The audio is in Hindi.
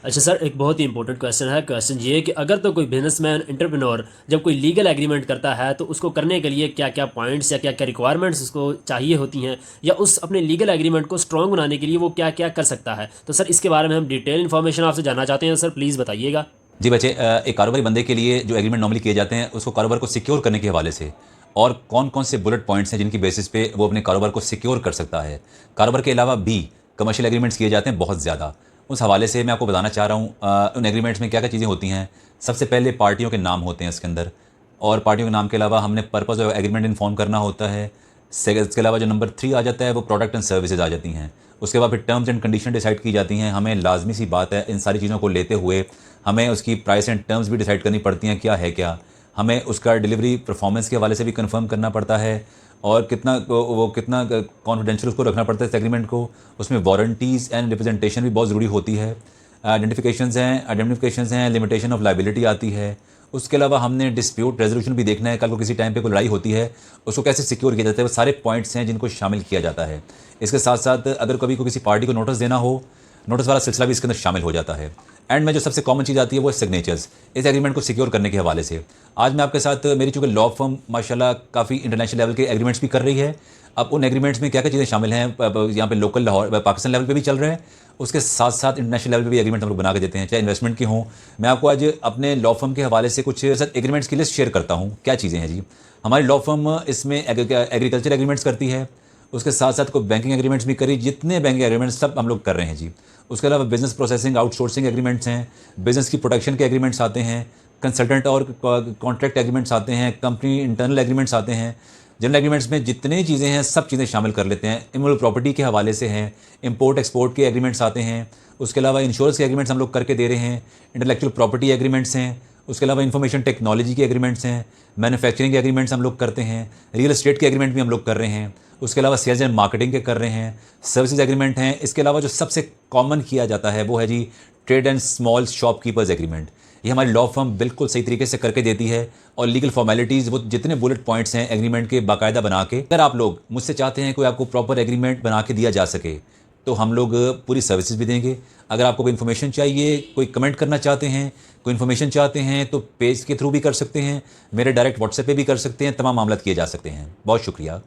अच्छा सर, एक बहुत ही इंपॉर्टेंट क्वेश्चन है। क्वेश्चन ये है कि अगर तो कोई बिजनेसमैन एंटरप्रेन्योर जब कोई लीगल एग्रीमेंट करता है तो उसको करने के लिए क्या क्या पॉइंट्स या क्या क्या रिक्वायरमेंट्स उसको चाहिए होती हैं, या उस अपने लीगल एग्रीमेंट को स्ट्रॉन्ग बनाने के लिए वो क्या क्या कर सकता है। तो सर इसके बारे में हम डिटेल इन्फॉर्मेशन आपसे जानना चाहते हैं, सर प्लीज़ बताइएगा। जी बच्चे, एक कारोबारी बंदे के लिए जो एग्रीमेंट नॉर्मली किए जाते हैं उसको कारोबार को सिक्योर करने के हवाले से, और कौन कौन से बुलेट पॉइंट्स हैं जिनकी बेसिस पे वो अपने कारोबार को सिक्योर कर सकता है। कारोबार के अलावा भी कमर्शियल एग्रीमेंट्स किए जाते हैं बहुत ज़्यादा। उस हवाले से मैं आपको बताना चाह रहा हूँ उन एग्रीमेंट्स में क्या क्या चीज़ें होती हैं। सबसे पहले पार्टियों के नाम होते हैं इसके अंदर, और पार्टियों के नाम के अलावा हमने पर्पज़ ऑफ एग्रीमेंट इन्फॉर्म करना होता है। इसके अलावा जो नंबर 3 आ जाता है वो प्रोडक्ट एंड सर्विसेज आ जाती हैं। उसके बाद फिर टर्म्स एंड कंडीशन डिसाइड की जाती हैं। हमें लाजमी सी बात है इन सारी चीज़ों को लेते हुए हमें उसकी प्राइस एंड टर्म्स भी डिसाइड करनी पड़ती हैं क्या है क्या। हमें उसका डिलीवरी परफॉर्मेंस के हवाले से भी कंफर्म करना पड़ता है, और कितना कॉन्फिडेंशियल उसको रखना पड़ता है इस एग्रीमेंट को। उसमें वारंटीज़ एंड रिप्रेजेंटेशन भी बहुत ज़रूरी होती है। आइडेंटिफिकेशंस हैं, लिमिटेशन ऑफ लाइबिलिटी आती है। उसके अलावा हमने डिस्प्यूट रेजोल्यूशन भी देखना है, कल को किसी टाइम पे कोई लड़ाई होती है उसको कैसे सिक्योर किया जाता है। वो सारे पॉइंट्स हैं जिनको शामिल किया जाता है। इसके साथ साथ अगर कभी को किसी पार्टी को नोटिस देना हो, नोटिस वाला सिलसिला भी इसके अंदर शामिल हो जाता है। एंड में जो सबसे कॉमन चीज़ आती है वो सिग्नेचर्स, इस एग्रीमेंट को सिक्योर करने के हवाले से। आज मैं आपके साथ, मेरी चूँकि लॉ फर्म माशाल्लाह काफ़ी इंटरनेशनल लेवल के एग्रीमेंट्स भी कर रही है। अब उन एग्रीमेंट्स में क्या क्या चीज़ें शामिल हैं, यहाँ पे लोकल लाहौर पाकिस्तान लेवल पे भी चल रहे हैं, उसके साथ साथ इंटरनेशनल लेवल पे भी एग्रीमेंट हम लोग बना के देते हैं, चाहे इन्वेस्टमेंट की हों। मैं आपको आज अपने लॉ फर्म के हवाले से कुछ सर एग्रीमेंट्स की लिस्ट शेयर करता हूँ। क्या चीज़ें हैं जी, हमारी लॉ फर्म इसमें एग्रीकल्चर एग्रीमेंट्स करती है, उसके साथ साथ कोई बैंकिंग एग्रीमेंट्स भी करी, जितने बैंकिंग एग्रीमेंट्स सब हम लोग कर रहे हैं जी। उसके अलावा बिजनेस प्रोसेसिंग आउटसोर्सिंग एग्रीमेंट्स हैं, बिजनेस की प्रोटेक्शन के एग्रीमेंट्स आते हैं, कंसल्टेंट और कॉन्ट्रैक्ट एग्रीमेंट्स आते हैं, कंपनी इंटरनल एग्रीमेंट्स आते हैं। जनरल एग्रीमेंट्स में जितनी चीज़ें हैं सब चीज़ें शामिल कर लेते हैं। इमोरल प्रॉपर्टी के हवाले से हैं, इंपोर्ट एक्सपोर्ट के एग्रीमेंट्स आते हैं। उसके अलावा इंश्योरेंस के एग्रीमेंट्स हम लोग करके दे रहे हैं, इंटेलेक्चुअल प्रॉपर्टी एग्रीमेंट्स हैं। उसके अलावा इंफॉर्मेशन टेक्नोलॉजी के एग्रीमेंट्स हैं, मैन्युफैक्चरिंग के एग्रीमेंट्स हम लोग करते हैं, रियल एस्टेट के एग्रीमेंट भी हम लोग कर रहे हैं। उसके अलावा सेल्स एंड मार्केटिंग के कर रहे हैं, सर्विसेज एग्रीमेंट हैं। इसके अलावा जो सबसे कॉमन किया जाता है वो है जी trade and small shopkeepers agreement. ये हमारी लॉ फर्म बिल्कुल सही तरीके से करके देती है, और लीगल फॉर्मेलिटीज़ वो जितने बुलेट पॉइंट्स हैं एग्रीमेंट के बाकायदा बना के, अगर आप लोग मुझसे चाहते हैं कोई आपको प्रॉपर एग्रीमेंट बना के दिया जा सके तो हम लोग पूरी सर्विसेज भी देंगे। अगर आपको कोई इन्फॉर्मेशन चाहिए, कोई कमेंट करना चाहते हैं, कोई इन्फॉर्मेशन चाहते हैं तो पेज के थ्रू भी कर सकते हैं, मेरे डायरेक्ट व्हाट्सएप पे भी कर सकते हैं, तमाम मामला किए जा सकते हैं। बहुत शुक्रिया।